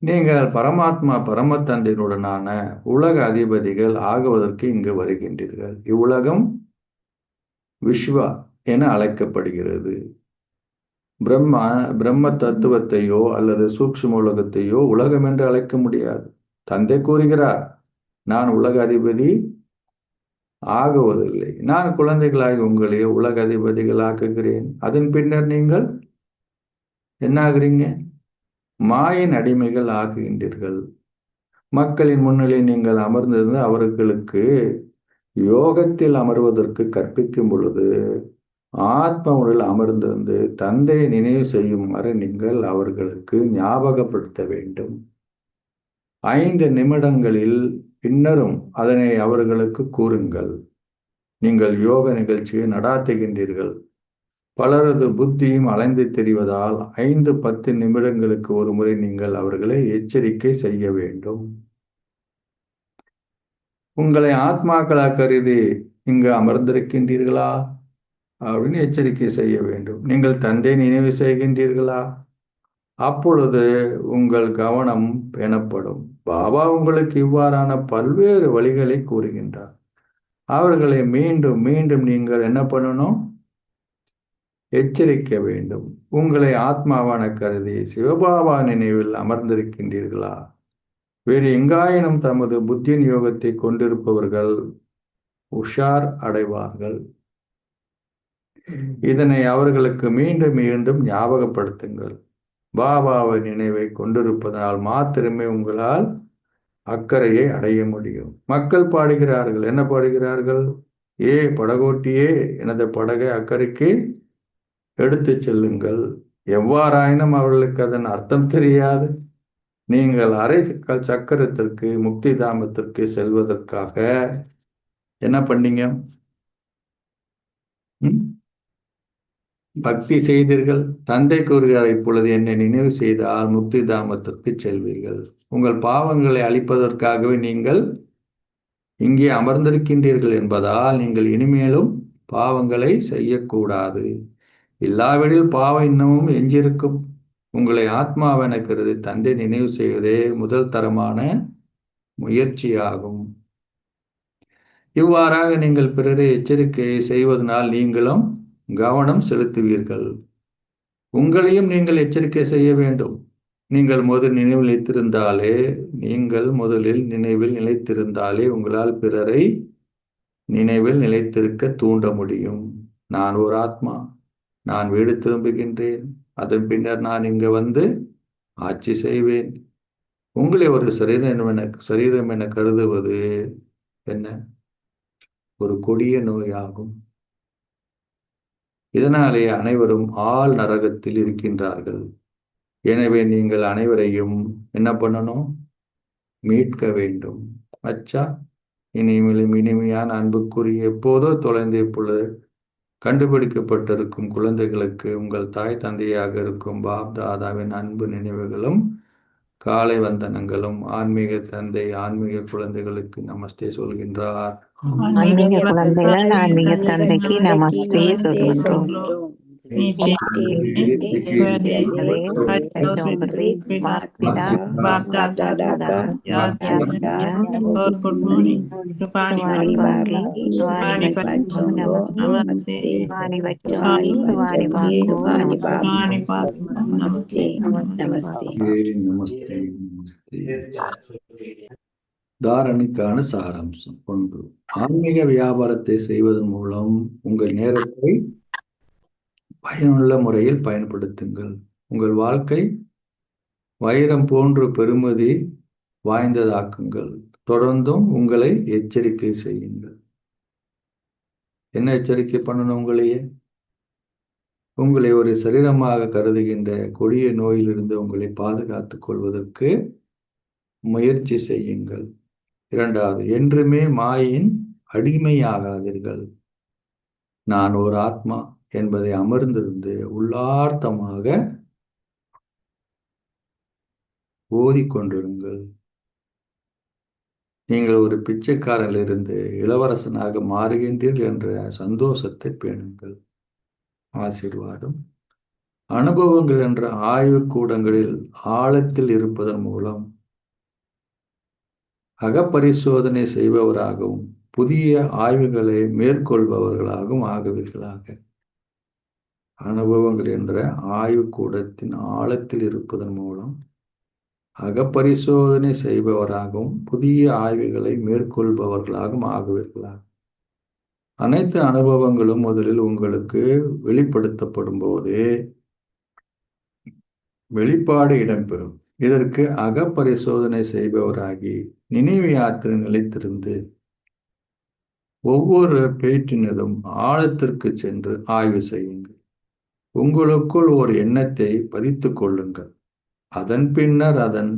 நீங்கள் பரமாத்மா பரமத்தந்தையினுடனான உலக அதிபதிகள் ஆகுவதற்கு இங்கு வருகின்றீர்கள். இவ்வுலகம் விஸ்வா என அழைக்கப்படுகிறது. பிரம்ம தத்துவத்தையோ அல்லது சூக்ஷ்ம உலகத்தையோ உலகம் என்று அழைக்க முடியாது. தந்தை கூறுகிறார், நான் உலக அதிபதி ஆகுவதில்லை. நான் குழந்தைகளாகி உங்களே உலக அதிபதிகள் ஆக்குகிறேன். அதன் பின்னர் நீங்கள் என்ன ஆகுறீங்க? மாயின் அடிமைகள் ஆகுகின்றீர்கள். மக்களின் முன்னிலை நீங்கள் அமர்ந்திருந்து அவர்களுக்கு யோகத்தில் அமர்வதற்கு கற்பிக்கும் பொழுது ஆத்ம உடல் அமர்ந்திருந்து தந்தையை நினைவு செய்யுமாறு நீங்கள் அவர்களுக்கு ஞாபகப்படுத்த வேண்டும். 5 நிமிடங்களில் பின்னரும் அதனை அவர்களுக்கு கூறுங்கள். நீங்கள் யோக நிகழ்ச்சியை நடாத்துகின்றீர்கள். பலரது புத்தியும் அலைந்து தெரிவதால் 5-10 நிமிடங்களுக்கு ஒரு முறை நீங்கள் அவர்களை எச்சரிக்கை செய்ய வேண்டும். உங்களை ஆத்மாக்களாக கருதி இங்கு அமர்ந்திருக்கின்றீர்களா அப்படின்னு எச்சரிக்கை செய்ய வேண்டும். நீங்கள் தந்தை நினைவு செய்கின்றீர்களா? அப்பொழுது உங்கள் கவனம் பேணப்படும். பாபா உங்களுக்கு இவ்வாறான பல்வேறு வழிகளை கூறுகின்றார். அவர்களை மீண்டும் மீண்டும் நீங்கள் என்ன பண்ணணும்? எச்சரிக்க வேண்டும். உங்களை ஆத்மாவான கருதி சிவபாபா நினைவில் அமர்ந்திருக்கின்றீர்களா? வேறு எங்காயினும் தமது புத்தியின் யோகத்தை கொண்டிருப்பவர்கள் உஷார் அடைவார்கள். இதனை அவர்களுக்கு மீண்டும் மீண்டும் ஞாபகப்படுத்துங்கள். பாபாவை நினைவை கொண்டிருப்பதனால் மாத்திரமே உங்களால் அக்கறையை அடைய முடியும். மக்கள் பாடுகிறார்கள். என்ன பாடுகிறார்கள்? ஏ படகோட்டியே, எனது படகை அக்கறைக்கு எடுத்து செல்லுங்கள். எவ்வாறாயினும் அவர்களுக்கு அதன் அர்த்தம் தெரியாது. நீங்கள் அரை சக்கரத்திற்கு முக்தி தாமத்திற்கு செல்வதற்காக என்ன பண்ணீங்க? பக்தி செய்தீர்கள். தந்தை கூறுகிறார், இப்பொழுது என்னை நினைவு செய்தால் முக்தி தாமத்திற்கு செல்வீர்கள். உங்கள் பாவங்களை அழிப்பதற்காகவே நீங்கள் இங்கே அமர்ந்திருக்கின்றீர்கள் என்பதால் நீங்கள் இனிமேலும் பாவங்களை செய்யக்கூடாது. இல்லாவிடில் பாவம் இன்னமும் எஞ்சிருக்கும். உங்களை ஆத்மாவென கருதி தந்தை நினைவு செய்வதே முதல் தரமான முயற்சியாகும். இவ்வாறாக நீங்கள் பிறரை எச்சரிக்கையை செய்வதனால் நீங்களும் கவனம் செலுத்துவீர்கள். உங்களையும் நீங்கள் எச்சரிக்கை செய்ய வேண்டும். நீங்கள் முதலில் நினைவில் நிலைத்திருந்தாலே உங்களால் பிறரை நினைவில் நிலைத்திருக்க தூண்ட முடியும். நான் ஒரு ஆத்மா, நான் வீடு திரும்புகின்றேன். அதன் பின்னர் நான் இங்கு வந்து ஆட்சி செய்வேன். உங்களை ஒரு சரீரம் என கருதுவது என்ன? ஒரு கொடிய நோயாகும். இதனாலே அனைவரும் ஆள் நரகத்தில் இருக்கின்றார்கள். எனவே நீங்கள் அனைவரையும் என்ன பண்ணணும்? மீட்க வேண்டும். அச்சா, இனிமேலும் இனிமையான அன்புக்குரிய எப்போதோ தொலைந்து இப்பொழுது கண்டுபிடிக்கப்பட்டிருக்கும் குழந்தைகளுக்கு உங்கள் தாய் தந்தையாக இருக்கும் பாப் தாதாவின் அன்பு நினைவுகளும் காலை வந்தனங்களும். ஆன்மீக தந்தை ஆன்மீக குழந்தைகளுக்கு நமஸ்தே சொல்கின்றார். ஆன்மீக குழந்தைகள் ஆன்மீக தந்தைக்கு நமஸ்தே சொல்கின்றோம். தாரணைக்கான சாராம்சம். 1. ஆன்மீக வியாபாரத்தை செய்வதன் மூலம் உங்கள் நேரத்தை பயனுள்ள முறையில் பயன்படுத்துங்கள். உங்கள் வாழ்க்கை வைரம் போன்று பெருமதி வாய்ந்ததாக்குங்கள். தொடர்ந்தும் உங்களை எச்சரிக்கை செய்யுங்கள். என்ன எச்சரிக்கை பண்ணணும்? உங்களை ஒரு சரீரமாக கருதுகின்ற கொடிய நோயிலிருந்து உங்களை பாதுகாத்துக் கொள்வதற்கு முயற்சி செய்யுங்கள். இரண்டாவது, என்றுமே மாயின் அடிமையாகாதீர்கள். நான் ஒரு ஆத்மா என்பதை அமர்ந்திருந்து உள்ளார்த்தமாக ஓதிக்கொண்டிருங்கள். நீங்கள் ஒரு பிச்சைக்காரனிலிருந்து இளவரசனாக மாறுகின்றீர்கள் என்ற சந்தோஷத்தை பேணுங்கள். ஆசீர்வாதம். அனுபவங்கள் என்ற ஆய்வுக்கூடங்களில் ஆழத்தில் இருப்பதன் மூலம் அகப்பரிசோதனை செய்பவராகவும் புதிய ஆய்வுகளை மேற்கொள்பவர்களாகவும் ஆகுவீர்களாக. அனுபவங்கள் என்ற ஆய்வுக்கூடத்தின் ஆழத்தில் இருப்பதன் மூலம் அகப்பரிசோதனை செய்பவராகவும் புதிய ஆய்வுகளை மேற்கொள்பவர்களாகவும் ஆகுவீர்களாக. அனைத்து அனுபவங்களும் முதலில் உங்களுக்கு வெளிப்படுத்தப்படும் போதே வெளிப்பாடு இடம்பெறும். இதற்கு அகப்பரிசோதனை செய்பவராகி நினைவு யாத்திரை நிலைத்திருந்து ஒவ்வொரு பேற்றினதும் ஆழத்திற்கு சென்று ஆய்வு செய்யுங்கள். உங்களுக்குள் ஒரு எண்ணத்தை பதித்துக் கொள்ளுங்கள். அதன் பின்னர் அதன்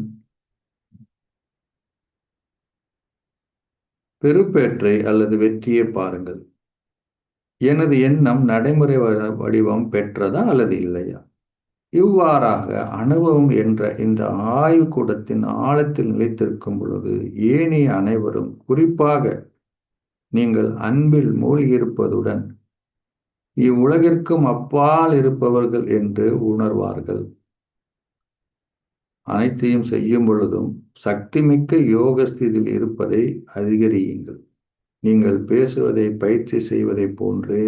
பெருப்பேற்றை அல்லது வெற்றியை பாருங்கள். எனது எண்ணம் நடைமுறை வடிவம் பெற்றதா அல்லது இல்லையா? இவ்வாறாக அனுபவம் என்ற இந்த ஆய்வுக்கூடத்தின் ஆழத்தில் நிலைத்திருக்கும் பொழுது ஏனைய அனைவரும், குறிப்பாக நீங்கள் அன்பில் மூழ்கியிருப்பதுடன் இவ்வுலகிற்கும் அப்பால் இருப்பவர்கள் என்று உணர்வார்கள். அனைத்தையும் செய்யும் பொழுதும் சக்திமிக்க யோக ஸ்திதியில் இருப்பதை அதிகரியுங்கள். நீங்கள் பேசுவதை பயிற்சி செய்வதை போன்றே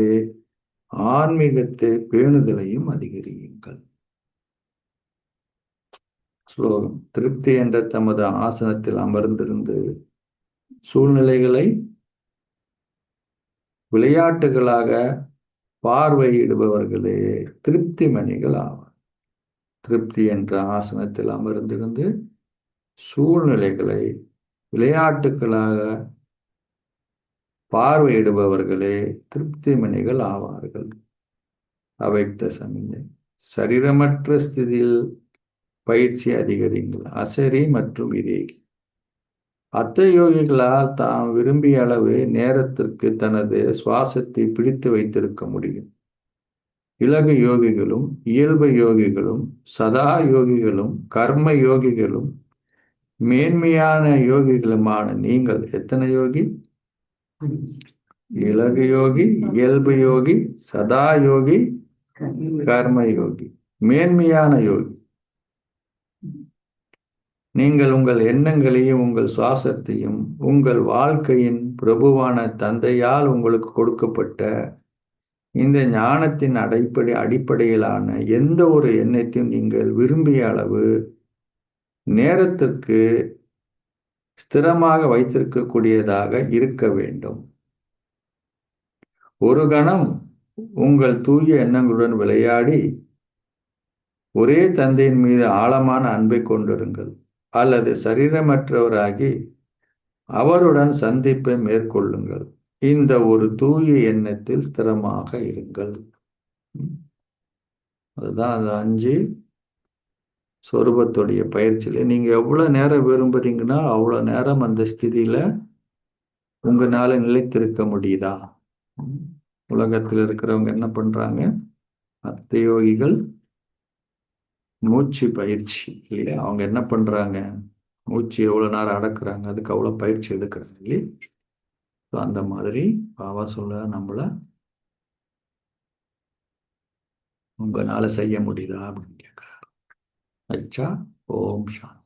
ஆன்மீகத்தை பேணுதலையும் அதிகரியுங்கள். ஸ்லோகம். திருப்தி என்ற தமது ஆசனத்தில் அமர்ந்திருந்து சூழ்நிலைகளை விளையாட்டுகளாக பார்வையிடுபவர்களே திருப்தி மணிகள் ஆவார். திருப்தி என்ற ஆசனத்தில் அமர்ந்திருந்து சூழ்நிலைகளை விளையாட்டுகளாக பார்வையிடுபவர்களே திருப்தி மணிகள் ஆவார்கள். அவைக்த சமிஞ்சை. சரீரமற்ற ஸ்திதியில் பயிற்சி அதிகரிங்கள். அசரி மற்றும் விதேகி. அத்த யோகிகளால் தாம் விரும்பிய அளவு நேரத்திற்கு தனது சுவாசத்தை பிடித்து வைத்திருக்க முடியும். இலகு யோகிகளும் இயல்பு யோகிகளும் சதா யோகிகளும் கர்ம யோகிகளும் மேன்மையான யோகிகளுமான நீங்கள் எத்தனை யோகி? இலகு யோகி, இயல்பு யோகி, சதா யோகி, கர்ம யோகி, மேன்மையான யோகி. நீங்கள் உங்கள் எண்ணங்களையும் உங்கள் சுவாசத்தையும் உங்கள் வாழ்க்கையின் பிரபுவான தந்தையால் உங்களுக்கு கொடுக்கப்பட்ட இந்த ஞானத்தின் அடிப்படையிலான எந்த ஒரு எண்ணத்தையும் நீங்கள் விரும்பிய அளவு நேரத்திற்கு ஸ்திரமாக வைத்திருக்கக்கூடியதாக இருக்க வேண்டும். ஒரு கணம் உங்கள் தூய எண்ணங்களுடன் விளையாடி ஒரே தந்தையின் மீது ஆழமான அன்பை கொண்டிருங்கள். அல்லது சரீரமற்றவராகி அவருடன் சந்திப்பை மேற்கொள்ளுங்கள். இந்த ஒரு தூய எண்ணத்தில் ஸ்திரமாக இருங்கள். அதுதான் அந்த 5 சொரூபத்துடைய பயிற்சியில நீங்க எவ்வளவு நேரம் விரும்புறீங்கன்னா அவ்வளவு நேரம் அந்த ஸ்திதியில உங்களால நிலைத்திருக்க முடியுதா? உலகத்தில் இருக்கிறவங்க என்ன பண்றாங்க? அத்த யோகிகள் மூச்சு பயிற்சி இல்லையா? அவங்க என்ன பண்றாங்க? மூச்சு எவ்வளவு நேரம் அடக்குறாங்க, அதுக்கு அவ்வளவு பயிற்சி எடுக்கிறாங்க இல்லையா? அந்த மாதிரி பாபா சொல்ல நம்மள உங்களால செய்ய முடியுதா அப்படின்னு கேட்கிறாரு. அச்சா. ஓம் சாந்தி.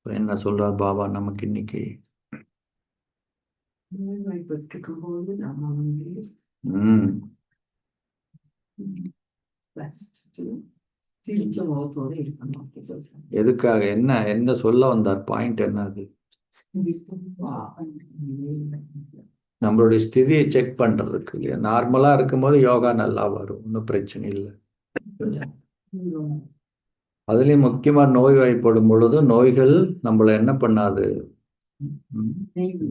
என்ன சொல்றார் பாபா நமக்கு இன்னைக்கு? எதுக்காக? என்ன சொல்ல வந்தார்? பாயிண்ட் என்ன? அது நம்மளுடைய ஸ்திதியை செக் பண்றதுக்கு இல்லையா? நார்மலா இருக்கும்போது யோகா நல்லா வரும், ஒன்றும் பிரச்சனை இல்லை. அதுலேயும் முக்கியமாக நோய் வாய்ப்படும் பொழுது நோய்கள் நம்மளை என்ன பண்ணாது,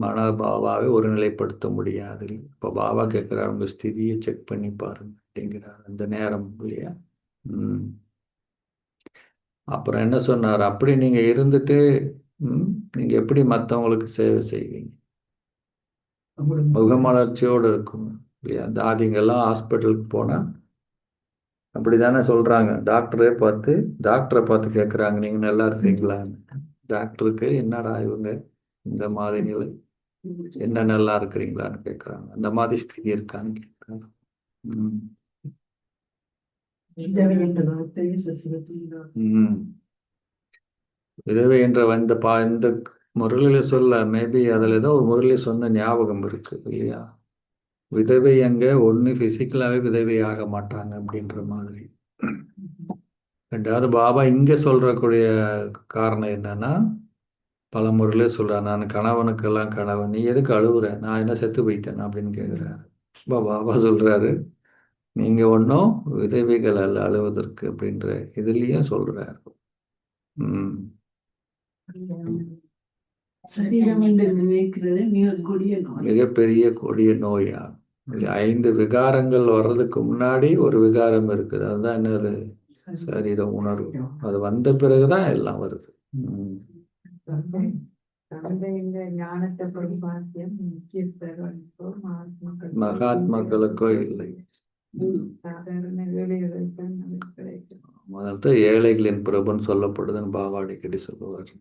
மனோபாவாவை ஒருநிலைப்படுத்த முடியாது. இப்போ பாபா கேட்குறாரு, உங்க ஸ்திதியை செக் பண்ணி பாருங்க அப்படிங்கிறார் அந்த நேரம் இல்லையா. அப்புறம் என்ன சொன்னார், அப்படி நீங்க இருந்துட்டு நீங்க எப்படி மற்றவங்களுக்கு சேவை செய்வீங்க, முகமலர்ச்சியோடு இருக்கும் இல்லையா. தாதிங்கெல்லாம் ஹாஸ்பிட்டலுக்கு போனா அப்படிதானே சொல்றாங்க. டாக்டரை பார்த்து கேட்குறாங்க, நீங்க நல்லா இருக்கீங்களான்னு. டாக்டருக்கு என்னடா இவங்க இந்த மாதிரி நிலை, என்ன நல்லா இருக்கிறீங்களான்னு கேட்குறாங்க. அந்த மாதிரி ஸ்திதி இருக்கான்னு கேட்குறாங்க. விதவை என்ற இந்த முரளில சொல்ல மேபி அதில் ஏதோ ஒரு முரளி சொன்ன ஞாபகம் இருக்கு இல்லையா. விதவை அங்க ஒன்று பிசிக்கலாவே விதவை ஆக மாட்டாங்க அப்படின்ற மாதிரி. ரெண்டாவது பாபா இங்க சொல்றக்கூடிய காரணம் என்னன்னா, பல முறையிலே சொல்றாரு, நான் கணவனுக்கெல்லாம் கணவன், நீ எதுக்கு அழுவுற, நான் என்ன செத்து போயிட்டேன் அப்படின்னு கேட்குறாரு. பாபா சொல்றாரு, நீங்க ஒன்றும் விதவைகள் அல்ல அழுவதற்கு அப்படின்ற இதுலயும் சொல்றாரு. மிகப்பெரிய கொடிய நோயா. 5 விகாரங்கள் வர்றதுக்கு முன்னாடி ஒரு விகாரம் இருக்குது, அதுதான் என்னது, சரீர உணர்வு. அது வந்த பிறகுதான் எல்லாம் வருது. மகாத்மாக்களுக்கோ இல்லை, முதல்ல ஏழைகளின் பிரபுன்னு சொல்லப்படுதுன்னு பாபா அடிக்கடி சொல்லுவார்.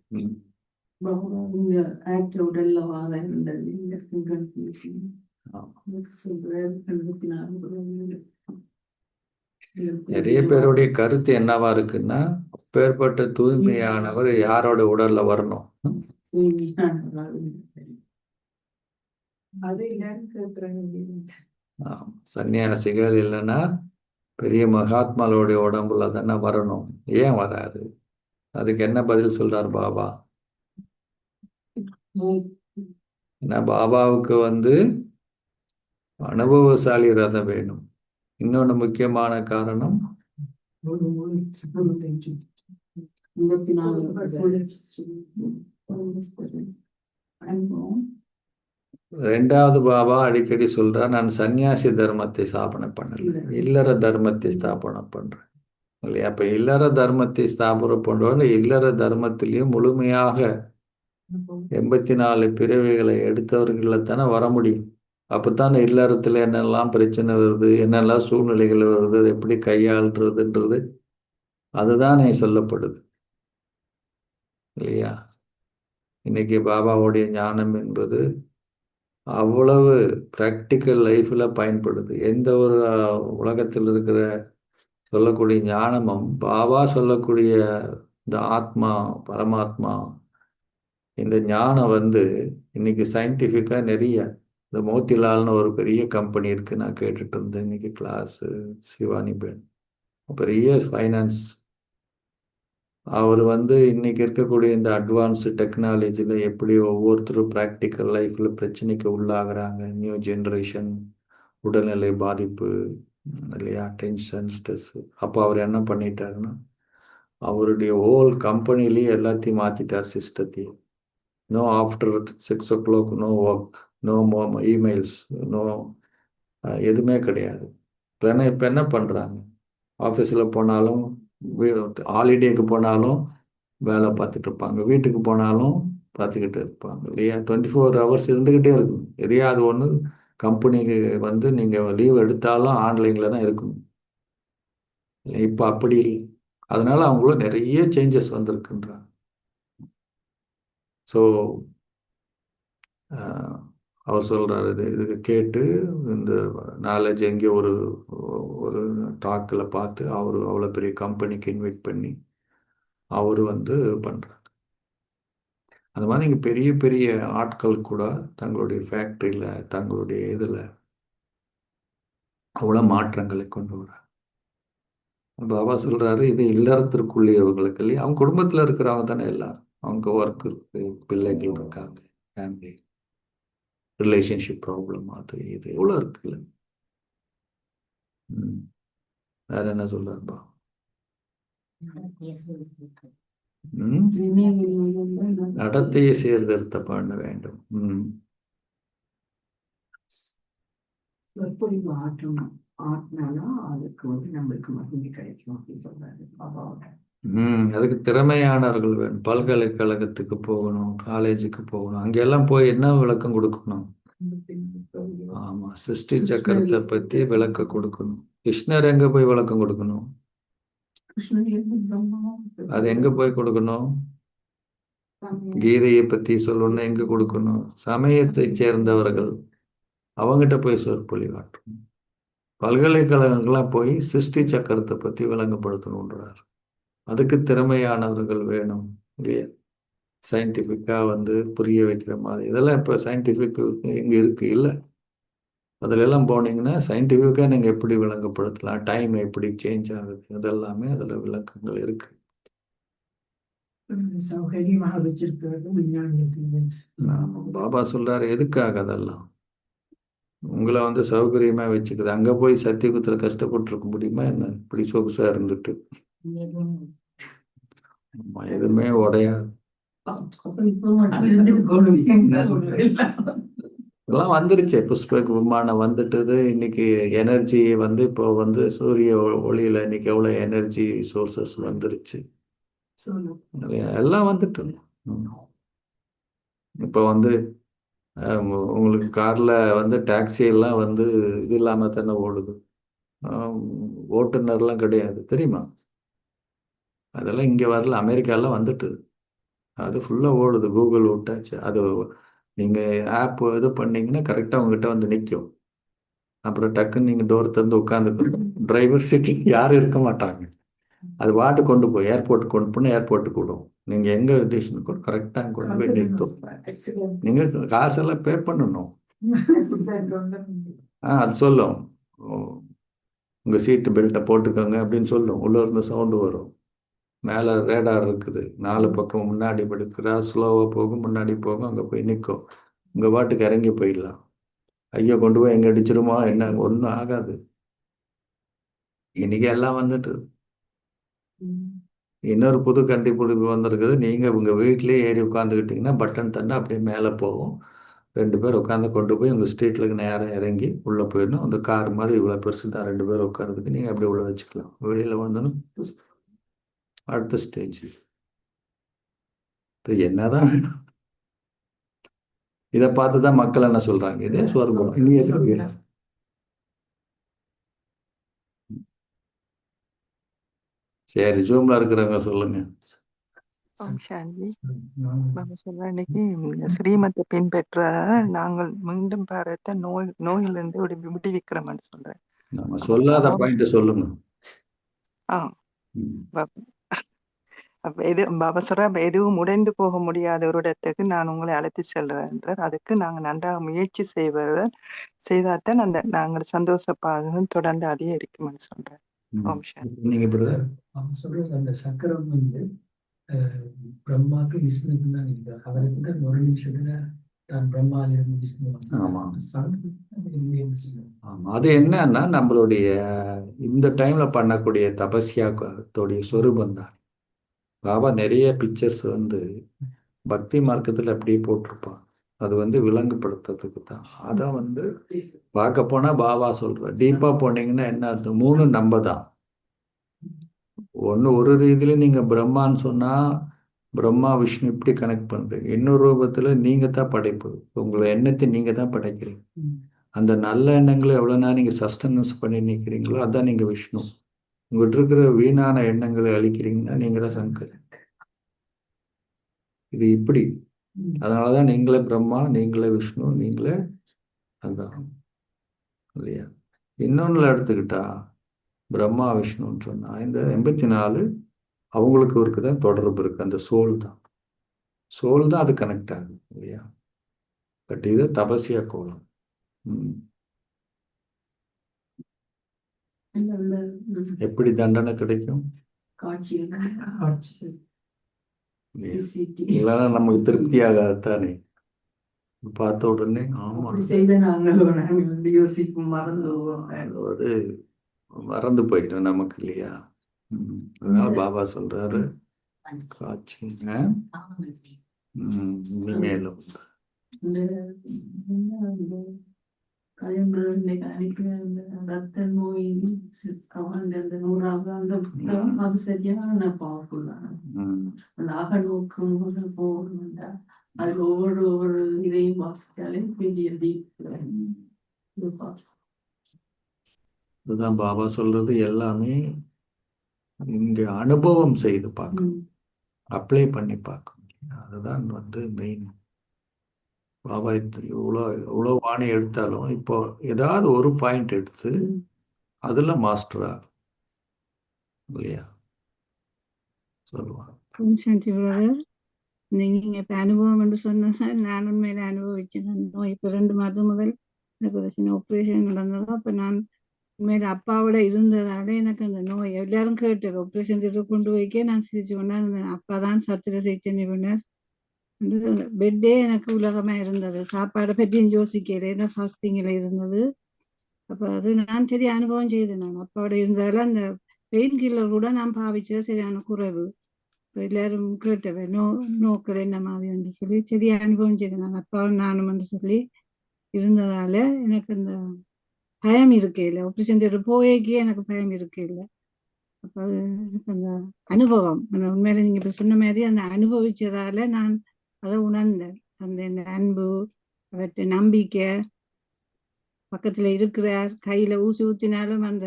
நிறைய பேருடைய கருத்து என்னவா இருக்குன்னா, அப்பேற்பட்ட தூய்மையானவர் யாரோட உடல்ல வரணும், சன்னியாசிகள் இல்லைன்னா பெரிய மகாத்மாவோடைய உடம்புல தானே வரணும், ஏன் வராது. அதுக்கு என்ன பதில் சொல்றார் பாபா, ஏன்னா பாபாவுக்கு அனுபவசாலி ரதம் வேணும். இன்னொன்று முக்கியமான காரணம், ரெண்டாவது பாபா அடிக்கடி சொல்றார், நான் சன்னியாசி தர்மத்தை ஸ்தாபனை பண்ணல, இல்லற தர்மத்தை ஸ்தாபனை பண்றேன் இல்லையா. அப்ப இல்லற தர்மத்தை ஸ்தாபனை பண்றோம், இல்லற தர்மத்திலையும் முழுமையாக 84 பிறவிகளை எடுத்தவர்கள தானே வர முடியும். அப்பத்தானே இல்லறத்துல என்னெல்லாம் பிரச்சனை வருது, என்னெல்லாம் சூழ்நிலைகள் வருது, எப்படி கையாளுறதுன்றது அதுதானே சொல்லப்படுது இல்லையா. இன்னைக்கு பாபாவுடைய ஞானம் என்பது அவ்வளவு பிராக்டிக்கல் லைஃப்ல பயன்படுது. எந்த ஒரு உலகத்தில் இருக்கிற சொல்லக்கூடிய ஞானமும் பாபா சொல்லக்கூடிய இந்த ஆத்மா பரமாத்மா இந்த ஞானம் இன்னைக்கு சயின்டிஃபிக்கா நிறைய, இந்த மோத்திலால்னு ஒரு பெரிய கம்பெனி இருக்கு, நான் கேட்டுட்டு இருந்தேன் இன்னைக்கு கிளாஸ், சிவானி பேன் பெரிய ஃபைனான்ஸ். அவர் இன்னைக்கு இருக்கக்கூடிய இந்த அட்வான்ஸ்டு டெக்னாலஜியில் எப்படி ஒவ்வொருத்தரும் ப்ராக்டிக்கல் லைஃப்பில் பிரச்சனைக்கு உள்ளாகிறாங்க, நியூ ஜென்ரேஷன், உடல்நிலை பாதிப்பு இல்லையா, டென்ஷன், ஸ்ட்ரெஸ்ஸு. அப்போ அவர் என்ன பண்ணிட்டாருன்னா, அவருடைய ஹோல் கம்பெனிலேயே எல்லாத்தையும் மாற்றிட்டார் சிஸ்டத்தையும். No after 6 o'clock, no work, no emails, no எதுவுமே கிடையாது. இப்போ என்ன பண்ணுறாங்க, ஆஃபீஸில் போனாலும் ஹாலிடேக்கு போனாலும் வேலை பார்த்துட்டு இருப்பாங்க, வீட்டுக்கு போனாலும் பார்த்துக்கிட்டு இருப்பாங்க இல்லையா. 24 hours இருந்துக்கிட்டே இருக்கும். எதையாவது ஒன்று கம்பெனிக்கு நீங்கள் லீவ் எடுத்தாலும் ஆன்லைனில் தான் இருக்கணும். இப்போ அப்படி இல்லை. அதனால அவங்களும் நிறைய சேஞ்சஸ் வந்திருக்குன்றாங்க. ஸோ அவர் சொல்கிறார், இதுக்கு கேட்டு இந்த நாலேஜ் எங்கேயோ ஒரு டாக்கில் பார்த்து அவர் அவ்வளோ பெரிய கம்பெனிக்கு இன்வைட் பண்ணி அவர் பண்ணுறார். அந்த மாதிரி இங்கே பெரிய பெரிய ஆட்கள் கூட தங்களுடைய ஃபேக்ட்ரியில் தங்களுடைய இதில் அவ்வளோ மாற்றங்களை கொண்டு வர்றார். பாபா சொல்கிறாரு, இது இல்லறத்திற்குள்ளேயவர்களுக்கு இல்லையா, அவங்க குடும்பத்தில் இருக்கிறவங்க தானே எல்லாரும், அவங்க ஒர்க் இருக்கு, பிள்ளைகள் இருக்காங்க, ஃபேமிலி ரிலேஷன்ஷிப் ப்ராப்ளம், அது இது எவ்வளோ இருக்குல்ல. வேற என்ன சொல்றாருப்பா. ம்? நடத்தையை சீர்திருத்தம் பண்ண வேண்டும். சொற்பொழிவு ஆட்டினாலும் அதுக்கு நம்மளுக்கு மகிமை கிடைக்கும் அப்படின்னு சொல்றாரு பாபாவோட. அதுக்கு திறமையானவர்கள் வேணும். பல்கலைக்கழகத்துக்கு போகணும், காலேஜுக்கு போகணும். அங்கெல்லாம் போய் என்ன விளக்கம் கொடுக்கணும்? ஆமா, சிருஷ்டி சக்கரத்தை பத்தி விளக்கம் கொடுக்கணும். கிருஷ்ணர் எங்க போய் விளக்கம் கொடுக்கணும்? அது எங்க போய் கொடுக்கணும்? கீதையை பத்தி சொல்லணும்னா எங்க கொடுக்கணும்? சமயத்தை சேர்ந்தவர்கள் அவங்ககிட்ட போய் சொற்பொழிவாற்றணும். பல்கலைக்கழகங்கள்லாம் போய் சிருஷ்டி சக்கரத்தை பத்தி விளங்கப்படுத்தணுன்றார். அதுக்கு திறமையானவர்கள் வேணும் இல்லையா? சயின்டிஃபிக்கா புரிய வைக்கிற மாதிரி. இதெல்லாம் இப்போ சயின்டிஃபிக் இங்க இருக்கு இல்லை? அதுல எல்லாம் போனீங்கன்னா சயின்டிஃபிக்கா நீங்க எப்படி விளங்கப்படுத்தலாம், டைம் எப்படி சேஞ்ச் ஆகுது, இதெல்லாமே அதுல விளக்கங்கள் இருக்கு. சௌகரியமாக வச்சிருக்கிறது விஞ்ஞானத்துக்கு. பாபா சொல்றாரு, எதுக்காக அதெல்லாம்? உங்களை சௌகரியமா வச்சுக்குது. அங்க போய் சத்தியகுத்துல கஷ்டப்பட்டு இருக்க முடியுமா என்ன? இப்படி சொகுசா இருந்துட்டு எதுவுமே உடையாது. எல்லாம் வந்துருச்சு. புஷ்பக் விமானம் வந்துட்டது. இன்னைக்கு எனர்ஜி இப்போ சூரிய ஒளியில இன்னைக்கு எவ்வளவு எனர்ஜி சோர்சஸ் வந்துருச்சு. எல்லாம் வந்துட்டு இப்போ உங்களுக்கு கார்ல டாக்ஸி எல்லாம் இது இல்லாம தானே ஓடுது. ஓட்டுநர்லாம் கிடையாது தெரியுமா? அதெல்லாம் இங்க வரல, அமெரிக்காலாம் வந்துட்டு அது ஃபுல்லா ஓடுது. கூகுள் விட்டாச்சு. அது நீங்க ஆப் இது பண்ணீங்கன்னா கரெக்டா உங்ககிட்ட நிற்கும். அப்புறம் டக்குன்னு நீங்க டோர் திறந்து உட்காந்துக்கணும். டிரைவர் சீட் யாரும் இருக்க மாட்டாங்க. அது வாட்டு கொண்டு போய் ஏர்போர்ட்டுக்கு கொண்டு போய் ஏர்போர்ட்டுக்கு விடும். நீங்க எங்க ஸ்டேஷனுக்கு கூட கரெக்டா கொண்டு போய் நிறுத்தும். நீங்க காசெல்லாம் பே பண்ணணும். அது சொல்லும், உங்க சீட்டு பெல்ட்டை போட்டுக்கோங்க அப்படின்னு சொல்லும். உள்ள இருந்து சவுண்டு வரும். மேலே ரேடார் இருக்குது, 4 பக்கம் முன்னாடி படுக்கிறா, ஸ்லோவாக போகும், முன்னாடி போகும், அங்கே போய் நிற்கும். உங்கள் பாட்டுக்கு இறங்கி போயிடலாம். ஐயோ கொண்டு போய் எங்கே அடிச்சிருமா என்ன? ஒன்றும் ஆகாது. இன்னைக்கு எல்லாம் வந்துட்டு இன்னொரு புது கண்டுபிடிப்பு வந்திருக்குது. நீங்கள் உங்கள் வீட்லேயே ஏறி உட்காந்துக்கிட்டிங்கன்னா பட்டன் தண்ணி அப்படியே மேலே போகும். 2 பேர் உட்காந்து கொண்டு போய் உங்கள் ஸ்ட்ரீட்டில் நேரம் இறங்கி உள்ளே போயிடணும். அந்த கார் மாதிரி இவ்வளோ பெருசு தான், 2 பேர் உட்காரதுக்கு நீங்கள் அப்படியே உள்ள வச்சுக்கலாம். வெளியில் வந்தோன்னு அடுத்த ஸ்டேஜ். என்னதான் வேணும்? இதை பார்த்துதான் மக்கள் என்ன சொல்றாங்க, இதே சொர்க்கம் இனி எதுக்கு? சரி, ஜூம்ல இருக்கிறவங்க சொல்லுங்க. சாந்தி பாபா சொல்ற இன்னைக்கு ஸ்ரீமத்தை பின்பற்ற நாங்கள் மீண்டும் பாரத்தை நோயிலிருந்து விடுவிக்கிறோம்னு சொல்றேன். நம்ம சொல்லாத பாயிண்ட் சொல்லுங்க. பாபா சொல்ற எதுவும் உடைந்து போக முடியாத ஒரு இடத்துக்கு நான் உங்களை அழைத்து செல்றேன். அதுக்கு நாங்க நன்றாக முயற்சி செய்தாதான் நாங்கள் சந்தோஷப்பாக தொடர்ந்து அதே இருக்குமென்னு சொல்றேன். ஓம் சாந்தி. நீங்க சொல்றது அந்த சக்கரம் பிரம்மாக்கு விஷ்ணுக்கு தான் இருக்கு. அவருக்கு தான் ஒரு நிமிஷத்துல தான் பிரம்மால இருந்து விஷ்ணு. ஆமா, அது என்னன்னா நம்மளுடைய இந்த டைம்ல பண்ணக்கூடிய தபஸ்யாத்தோடைய சொரூபம் தான். பாபா நிறைய பிக்சர்ஸ் பக்தி மார்க்கத்துல அப்படியே போட்டிருப்பான். அது விலங்குபடுத்துறதுக்கு தான். அதை பார்க்க போனா பாபா சொல்ற டீப்பா போனீங்கன்னா என்ன அர்த்தம்? 3 நம்ம தான். ஒரு ரீதியில நீங்க பிரம்மான்னு சொன்னா பிரம்மா விஷ்ணு இப்படி கனெக்ட் பண்றீங்க. இன்னொரு ரூபத்துல நீங்க தான் படைப்பு. உங்களை எண்ணத்தை நீங்க தான் படைக்கிறீங்க. அந்த நல்ல எண்ணங்களை எவ்வளவு நேரம் நீங்க சஸ்டனன்ஸ் பண்ணி நிற்கிறீங்களோ அதான் நீங்க விஷ்ணு. உங்கள்கிட்ட இருக்கிற வீணான எண்ணங்களை அழிக்கிறீங்கன்னா நீங்க தான் சங்கர். இது இப்படி. அதனாலதான் நீங்களே பிரம்மா, நீங்களே விஷ்ணு, நீங்களே அதான் இல்லையா? இன்னொன்னுல எடுத்துக்கிட்டா பிரம்மா விஷ்ணுன்னு சொன்னா இந்த 84 அவங்களுக்கு இருக்குதான் தொடர்பு இருக்கு. அந்த சோல் தான் அது கனெக்ட் ஆகுது இல்லையா? பட் இது தபசியா கோலம். எப்படி தண்டனை கிடைக்கும்? இல்லைன்னா நமக்கு திருப்தி ஆகாதுதானே? பார்த்த உடனே ஆமா மறந்து போயிடும் நமக்கு இல்லையா? அதனால பாபா சொல்றாரு, காட்சிங்க இனிமேலும் ரத்த நோய் அந்த 100வது அந்த புத்தகம் அது சரியான பவர்ஃபுல்லான அந்த அகநோக்கம் போகணும்டா அது ஒவ்வொரு இதையும் வாசித்தாலே பெரிய அதுதான் பாபா சொல்றது. எல்லாமே இங்க அனுபவம் செய்து பார்க்கணும், அப்ளை பண்ணி பார்க்கணும். அதுதான் மெயின். பாபா இவ்வளோ வாணி எடுத்தாலும் இப்போ ஏதாவது ஒரு பாயிண்ட் எடுத்து அதுல மாஸ்டர் ஆகும் இல்லையா சொல்லுவாங்க. சாந்தி பிரதர், நீங்க இப்ப அனுபவம் என்று சொன்னதால் நான் உண்மையில அனுபவிச்சேன். நோய் இப்ப 2 மாதம் முதல் எனக்கு ஒரு சின்ன ஆப்ரேஷன் நடந்ததோ, அப்ப நான் உண்மையில அப்பாவோட இருந்ததால எனக்கு அந்த நோய் எல்லாரும் கேட்டு ஆப்ரேஷன் திட்டு கொண்டு போய்க்கே நான் சிரிச்சு கொண்டா இருந்தேன். அப்பாதான் சத்திர சிகிச்சை நிபுணர். பெட்டே எனக்கு உலகமா இருந்தது. சாப்பாடை பற்றியும் யோசிக்கல, ஃபாஸ்டிங்ல இருந்தது. அப்ப அது நான் சரி அனுபவம் செய்தேன். நான் அப்பாவோட இருந்தாலும் அந்த பெயின் கில்லர் கூட நான் பாவிச்சது சரியான குறைவு. எல்லாரும் கேட்டவ நோக்கள் என்ன மாதிரி என்று சொல்லி சரி அனுபவம் செய்தேன். நான் அப்பாவும் நானும் என்று சொல்லி இருந்ததால எனக்கு அந்த பயம் இருக்கே இல்லை. ஆப்ரேஷன் தியேட்டர் போயக்கே எனக்கு பயம் இருக்கே இல்லை. அப்ப அது எனக்கு அந்த அனுபவம், அந்த உண்மையில நீங்க இப்ப சொன்ன மாதிரி அந்த அனுபவிச்சதால நான் அதை உணர்ந்தேன். அந்த அன்பு, அவற்றை நம்பிக்கை, பக்கத்துல இருக்கிறார், கையில ஊசி ஊத்தினாலும் அந்த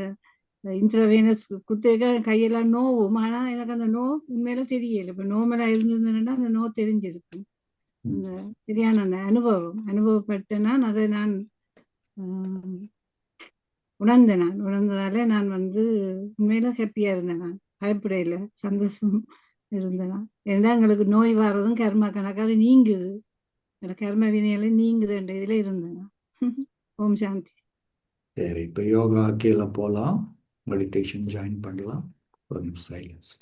இன்ட்ரவேனஸ் குத்துக்க கையெல்லாம் நோவும். ஆனா எனக்கு அந்த நோ உண்மையில தெரியல. இப்ப நோமலா இருந்திருந்தேன்னா அந்த நோ தெரிஞ்சிருக்கும். அந்த சரியான அந்த அனுபவப்பட்டேன்னா அதை நான் உணர்ந்தேன். நான் உணர்ந்ததால நான் உண்மையில ஹாப்பியா இருந்தேன். நான் பயப்படையில, சந்தோஷம் இருந்தேன். ஏன்னா எங்களுக்கு நோய் வர்றதும் கர்மா கணக்கு அது நீங்குது, கர்ம வினையில நீங்குதுன்ற இதுல இருந்தேன். ஓம் சாந்தி. சரி, இப்போ யோகா கீழே போகலாம், மெடிடேஷன் ஜாயின் பண்ணலாம். கொஞ்சம் சைலன்ஸ்.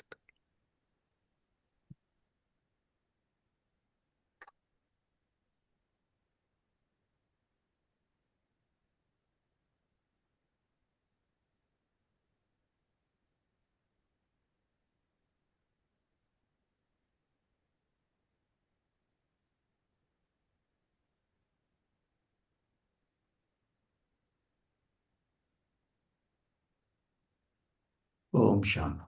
ஓம் சாந்தி.